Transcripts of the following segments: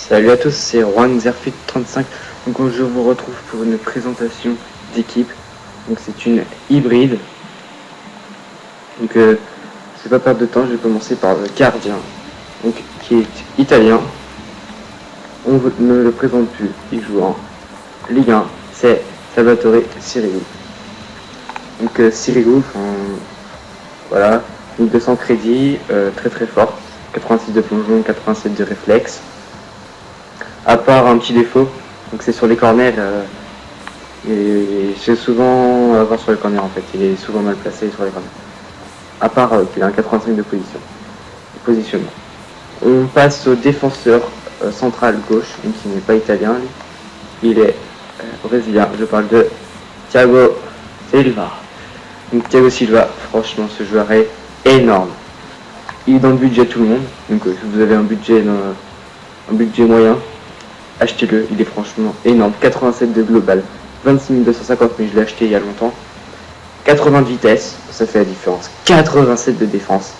Salut à tous, c'est Juan Zerfit 35. Donc je vous retrouve pour une présentation d'équipe. Donc c'est une hybride. Donc je vais pas perdre de temps, je vais commencer par le gardien, donc qui est italien. On ne le présente plus, il joue en Ligue 1, c'est Salvatore Sirigu. Donc Sirigu, voilà, 1200 crédits, très fort, 86 de plongeon, 87 de réflexe. À part un petit défaut, donc c'est sur les corners, et c'est souvent à voir sur les corners en fait, il est souvent mal placé sur les corners. À part qu'il a un 85 de positionnement. On passe au défenseur central gauche, même s'il n'est pas italien, lui. Il est brésilien, je parle de Thiago Silva. Donc Thiago Silva, franchement ce joueur est énorme. Il est dans le budget de tout le monde, donc si vous avez un budget moyen, achetez-le, il est franchement énorme. 87 de global, 26 250, mais je l'ai acheté il y a longtemps. 80 de vitesse, ça fait la différence. 87 de défense,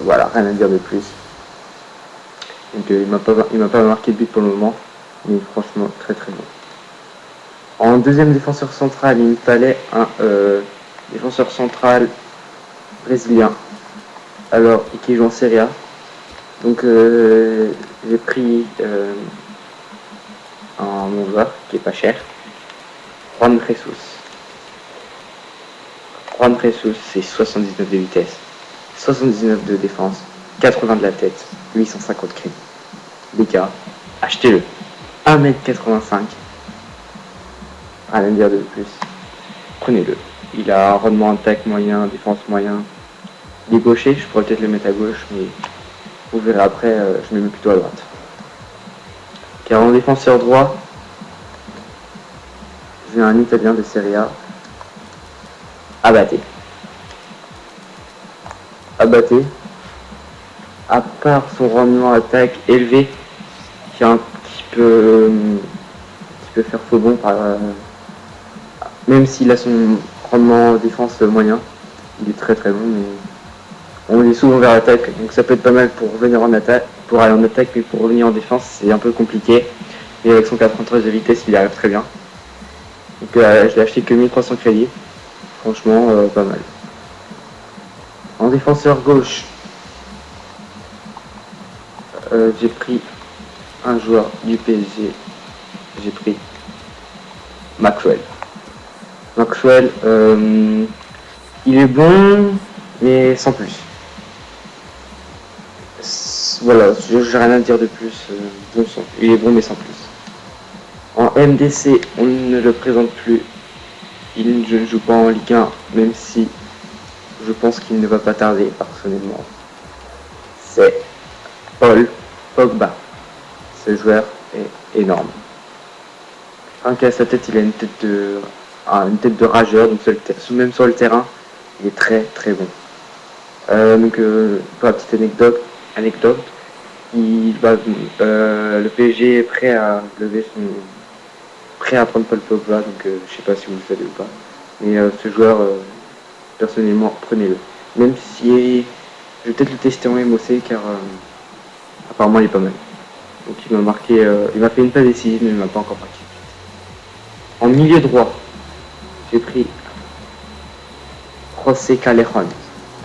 voilà, rien à dire de plus. Donc il m'a pas marqué de but pour le moment, mais franchement très bon. En deuxième défenseur central, il me fallait un défenseur central brésilien, alors qui joue en Serie A. Donc j'ai pris un bon joueur qui est pas cher, Juan Jesus, c'est 79 de vitesse, 79 de défense, 80 de la tête, 850 crédits. Les gars, achetez-le. 1m85, rien à dire de plus. Prenez-le. Il a un rendement attaque moyen, défense moyen. Il est gaucher, je pourrais peut-être le mettre à gauche, mais vous verrez après, je le mets plutôt à droite. Car en défenseur droit, j'ai un italien de Serie A, Abate. À part son rendement attaque élevé, qui peut faire faux bon, même s'il a son rendement défense moyen, il est très bon, mais on est souvent vers l'attaque, donc ça peut être pas mal pour revenir en attaque, pour aller en attaque, mais pour revenir en défense c'est un peu compliqué. Et avec son 93 de vitesse, il arrive très bien. Donc je l'ai acheté que 1300 crédits, franchement pas mal. En défenseur gauche, j'ai pris un joueur du PSG, j'ai pris Maxwell. Il est bon, mais sans plus. Voilà, j'ai rien à dire de plus. Il est bon, mais sans plus. En MDC, on ne le présente plus. Je ne joue pas en Ligue 1, même si je pense qu'il ne va pas tarder, personnellement. C'est Paul Pogba. Ce joueur est énorme. Rien qu'à sa tête, il a une tête de rageur, donc même sur le terrain, il est très bon. Donc pour la petite anecdote, le PSG est prêt à prendre Paul Pogba, donc je sais pas si vous le savez ou pas, mais ce joueur, personnellement, prenez-le. Même si je vais peut-être le tester en MOC, car apparemment il est pas mal. Donc il m'a fait une passe décisive, mais il m'a pas encore marqué. En milieu droit, j'ai pris José Callejon.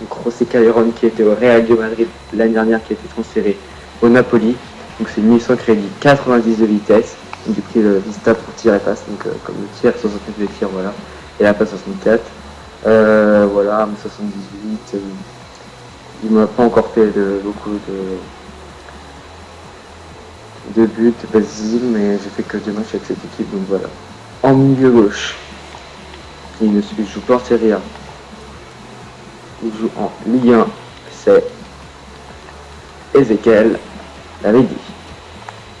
Donc José Callejon qui était au Real de Madrid l'année dernière, qui a été transféré au Napoli. Donc c'est 1100 crédits, 90 de vitesse. Donc j'ai pris le Vista pour tir et passe, donc comme le tir, 69 de tir, voilà. Et la passe 64. Voilà, 78. Il m'a pas encore fait beaucoup de buts, Basile, mais j'ai fait que 2 matchs avec cette équipe, donc voilà. En milieu gauche, il joue pas en Serie A. Il joue en Ligue 1, c'est Ezequiel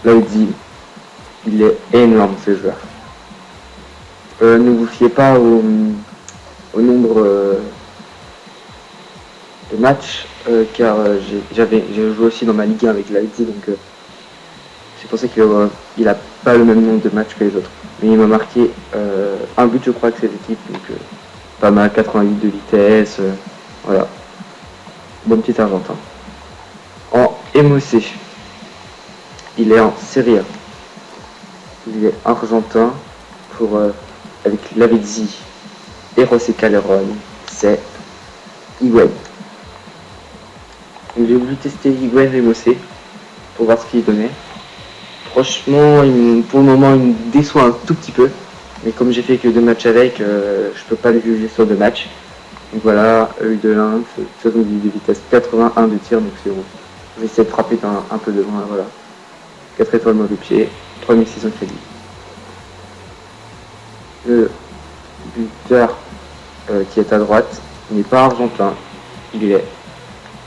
Laudi. Il est énorme ce joueur. Ne vous fiez pas au nombre de matchs, car j'ai joué aussi dans ma Ligue 1 avec Laudi, donc c'est pour ça qu'il a pas le même nombre de matchs que les autres. Mais il m'a marqué un but, je crois, avec cette équipe, donc pas mal, 88 de vitesse, voilà. Bon petit Argentin. En MOC, il est en Serie A. Il est argentin pour avec Lavezzi et José Calderón, c'est Higuaín. Donc j'ai voulu tester Higuaín et Mosé pour voir ce qu'il donnait. Franchement, pour le moment, il me déçoit un tout petit peu. Mais comme j'ai fait que 2 matchs avec, je peux pas le juger sur 2 matchs. Donc voilà, EU de 1, 70 de vitesse, 81 de tir, donc c'est bon. Je vais essayer de frapper un peu de loin, voilà. 4 étoiles mauvais pied, 3600 crédits. Le buteur qui est à droite n'est pas argentin, il est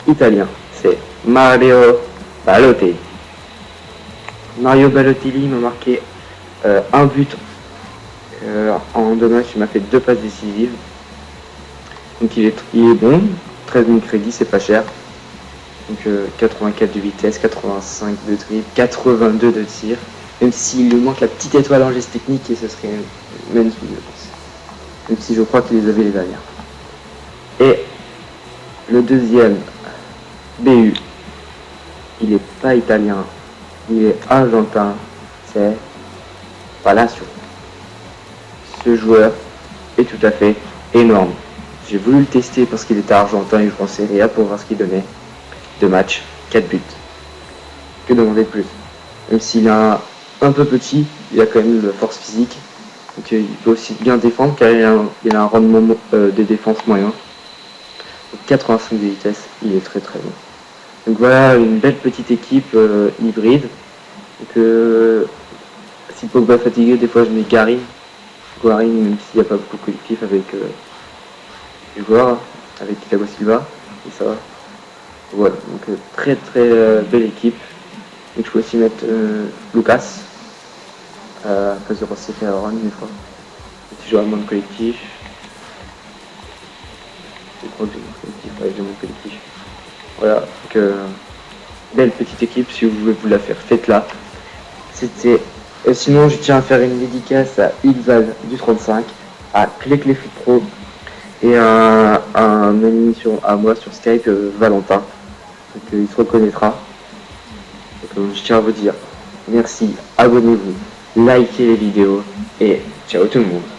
italien, c'est Mario Balotelli. Mario Balotelli m'a marqué un but en 2 matchs, il m'a fait 2 passes décisives. Donc il est bon, 13 000 crédits, c'est pas cher. Donc 84 de vitesse, 85 de dribble, 82 de tir. Même s'il lui manque la petite étoile en geste technique, et ce serait même si je crois qu'il les avait les dernières. Et le deuxième, BU, il n'est pas italien, il est argentin, c'est Palacio. Ce joueur est tout à fait énorme. J'ai voulu le tester parce qu'il était argentin et je jouais en Serie A pour voir ce qu'il donnait. 2 matchs, 4 buts. Que demander de plus? Même s'il est un peu petit, il a quand même de la force physique. Donc il peut aussi bien défendre car il a un rendement de défense moyen. Donc, 85 de vitesse, il est très très bon. Donc voilà, une belle petite équipe hybride. Donc si Pogba est fatigué, des fois je mets Garin, même s'il n'y a pas beaucoup de collectif avec les joueurs, avec Thiago Silva, et ça va. Voilà, donc très très belle équipe. Donc je peux aussi mettre Lucas à place de José Calderón des fois. Petit joueur à moins de collectif. C'est trop de collectif, avec de mon collectif. Voilà, donc belle petite équipe, si vous voulez vous la faire, faites-la. C'était. Sinon je tiens à faire une dédicace à Ilval du 35, à Clé Pro et à un ami à moi sur Skype, Valentin. Donc il se reconnaîtra. Donc, je tiens à vous dire merci, abonnez-vous, likez les vidéos et ciao tout le monde.